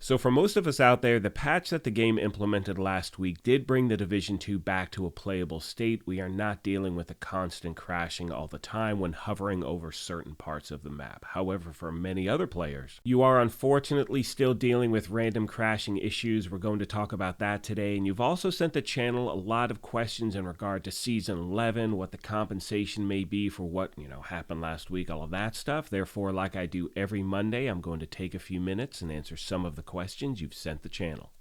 So for most of us out there, the patch that the game implemented last week did bring the Division 2 back to a playable state. We are not dealing with a constant crashing all the time when hovering over certain parts of the map. However, for many other players, you are unfortunately still dealing with random crashing issues. We're going to talk about that today. And you've also sent the channel a lot of questions in regard to Season 11, what the compensation may be for what, happened last week, all of that stuff. Therefore, like I do every Monday, I'm going to take a few minutes and answer some of the questions you've sent the channel.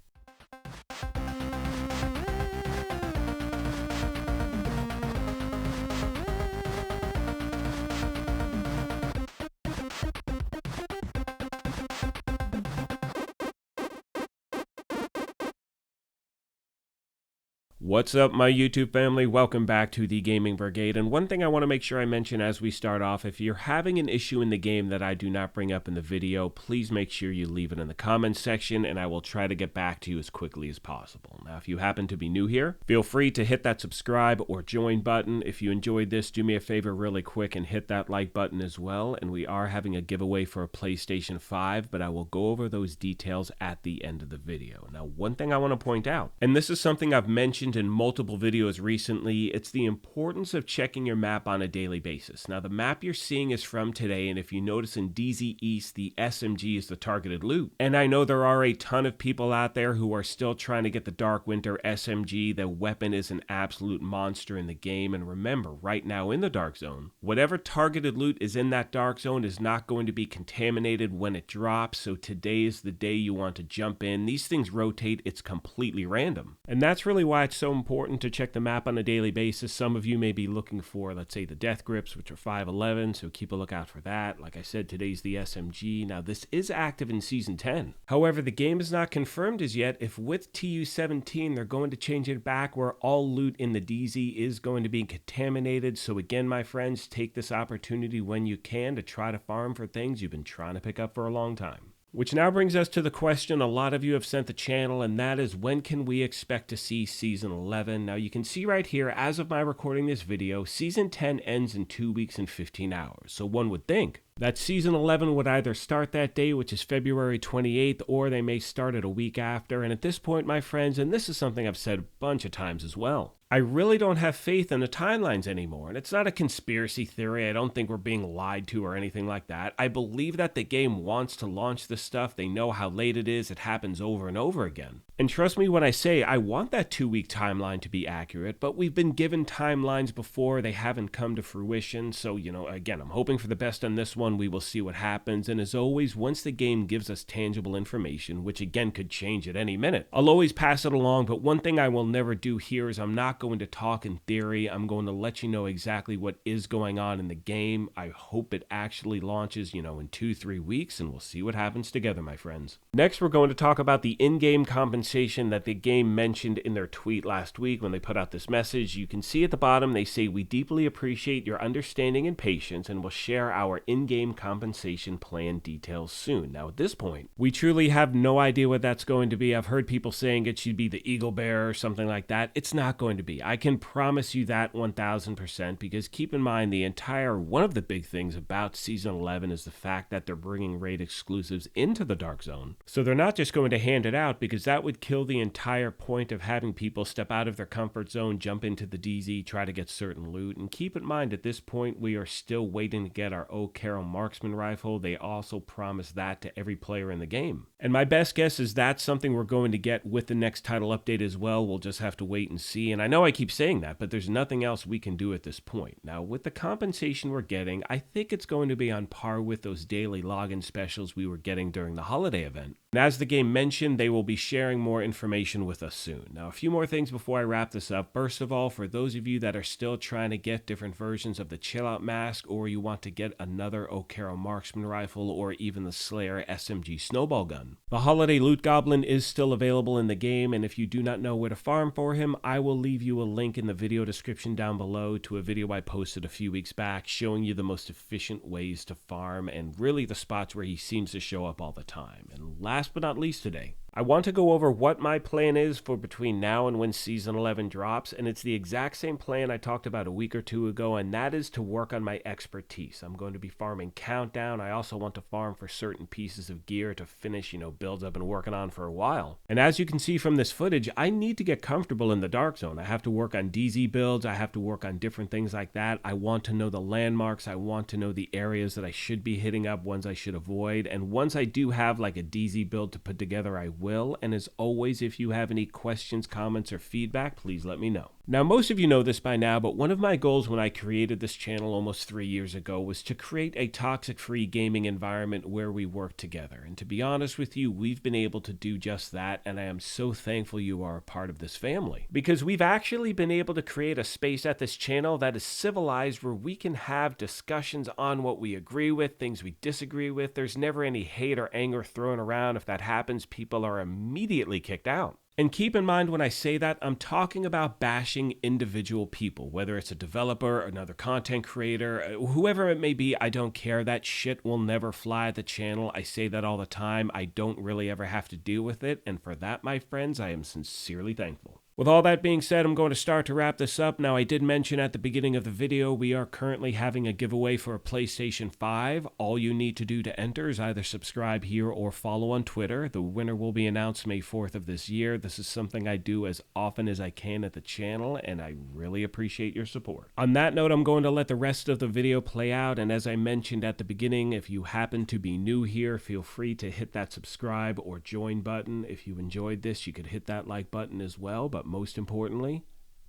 What's up, my YouTube family? Welcome back to the Gaming Brigade. And one thing I want to make sure I mention as we start off, if you're having an issue in the game that I do not bring up in the video, please make sure you leave it in the comments section and I will try to get back to you as quickly as possible. Now, if you happen to be new here, feel free to hit that subscribe or join button. If you enjoyed this, do me a favor really quick and hit that like button as well. And we are having a giveaway for a PlayStation 5, but I will go over those details at the end of the video. Now, one thing I want to point out, and this is something I've mentioned in multiple videos recently, it's the importance of checking your map on a daily basis. Now, the map you're seeing is from today, and if you notice in DZ East, the SMG is the targeted loot. And I know there are a ton of people out there who are still trying to get the Dark Winter SMG. The weapon is an absolute monster in the game, and remember, right now in the Dark Zone, whatever targeted loot is in that Dark Zone is not going to be contaminated when it drops, so today is the day you want to jump in. These things rotate, it's completely random. And that's really why it's so important to check the map on a daily basis. Some of you may be looking for, let's say, the death grips, which are 511, so keep a lookout for that. Like I said, today's the SMG. Now, this is active in Season 10. However, the game is not confirmed as yet if with TU17 they're going to change it back where all loot in the DZ is going to be contaminated. So again, my friends, take this opportunity when you can to try to farm for things you've been trying to pick up for a long time. Which now brings us to the question a lot of you have sent the channel, and that is, when can we expect to see Season 11? Now, you can see right here, as of my recording this video, Season 10 ends in 2 weeks and 15 hours. So one would think that Season 11 would either start that day, which is February 28th, or they may start it a week after. And at this point, my friends, and this is something I've said a bunch of times as well, I really don't have faith in the timelines anymore. And it's not a conspiracy theory. I don't think we're being lied to or anything like that. I believe that the game wants to launch this stuff. They know how late it is. It happens over and over again. And trust me when I say I want that 2-week timeline to be accurate, but we've been given timelines before. They haven't come to fruition. So, again, I'm hoping for the best on this one. We will see what happens. And as always, once the game gives us tangible information, which again could change at any minute, I'll always pass it along. But one thing I will never do here is I'm not going to talk in theory. I'm going to let you know exactly what is going on in the game. I hope it actually launches, in 2-3 weeks, and we'll see what happens together, my friends. Next, we're going to talk about the in-game compensation that the game mentioned in their tweet last week when they put out this message. You can see at the bottom, they say, "We deeply appreciate your understanding and patience, and will share our in-game compensation plan details soon." Now, at this point, we truly have no idea what that's going to be. I've heard people saying it should be the Eagle Bear or something like that. It's not going to be. I can promise you that 1000%, because keep in mind, one of the big things about Season 11 is the fact that they're bringing raid exclusives into the Dark Zone. So they're not just going to hand it out, because that would kill the entire point of having people step out of their comfort zone, jump into the DZ, try to get certain loot. And keep in mind, at this point, we are still waiting to get our O'Carroll marksman rifle. They also promised that to every player in the game. And my best guess is that's something we're going to get with the next title update as well. We'll just have to wait and see. And I know I keep saying that, but there's nothing else we can do at this point. Now, with the compensation we're getting, I think it's going to be on par with those daily login specials we were getting during the holiday event. And as the game mentioned, they will be sharing more information with us soon. Now, a few more things before I wrap this up. First of all, for those of you that are still trying to get different versions of the Chill Out mask, or you want to get another O'Carroll marksman rifle, or even the Slayer SMG snowball gun, the Holiday Loot Goblin is still available in the game, and if you do not know where to farm for him, I will leave you a link in the video description down below to a video I posted a few weeks back showing you the most efficient ways to farm and really the spots where he seems to show up all the time. And last but not least today, I want to go over what my plan is for between now and when Season 11 drops, and it's the exact same plan I talked about a week or two ago, and that is to work on my expertise. I'm going to be farming Countdown. I also want to farm for certain pieces of gear to finish, builds I've been working on for a while. And as you can see from this footage, I need to get comfortable in the Dark Zone. I have to work on DZ builds. I have to work on different things like that. I want to know the landmarks. I want to know the areas that I should be hitting up, ones I should avoid. And once I do have like a DZ build to put together, I will. And as always, if you have any questions, comments, or feedback, please let me know. Now, most of you know this by now, but one of my goals when I created this channel almost 3 years ago was to create a toxic-free gaming environment where we work together. And to be honest with you, we've been able to do just that, and I am so thankful you are a part of this family. Because we've actually been able to create a space at this channel that is civilized, where we can have discussions on what we agree with, things we disagree with. There's never any hate or anger thrown around. If that happens, people are immediately kicked out. And keep in mind when I say that, I'm talking about bashing individual people, whether it's a developer, another content creator, whoever it may be, I don't care. That shit will never fly at the channel. I say that all the time. I don't really ever have to deal with it. And for that, my friends, I am sincerely thankful. With all that being said, I'm going to start to wrap this up. Now, I did mention at the beginning of the video, we are currently having a giveaway for a PlayStation 5. All you need to do to enter is either subscribe here or follow on Twitter. The winner will be announced May 4th of this year. This is something I do as often as I can at the channel, and I really appreciate your support. On that note, I'm going to let the rest of the video play out, and as I mentioned at the beginning, if you happen to be new here, feel free to hit that subscribe or join button. If you enjoyed this, you could hit that like button as well, but most importantly,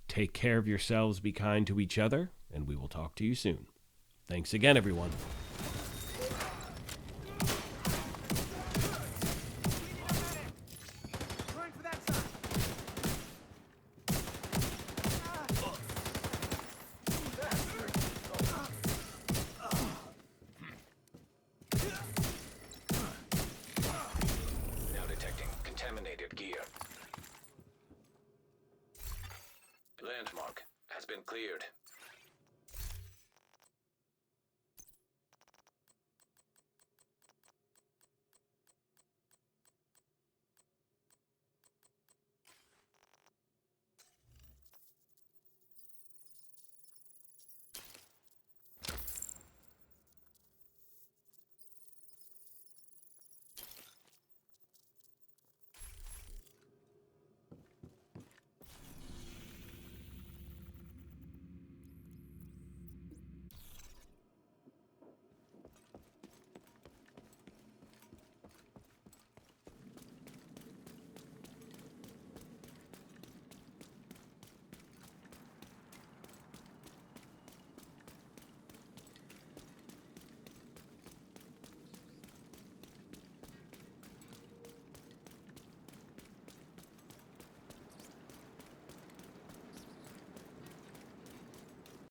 take care of yourselves, be kind to each other, and we will talk to you soon. Thanks again, everyone. Now detecting contaminated gear. Landmark has been cleared.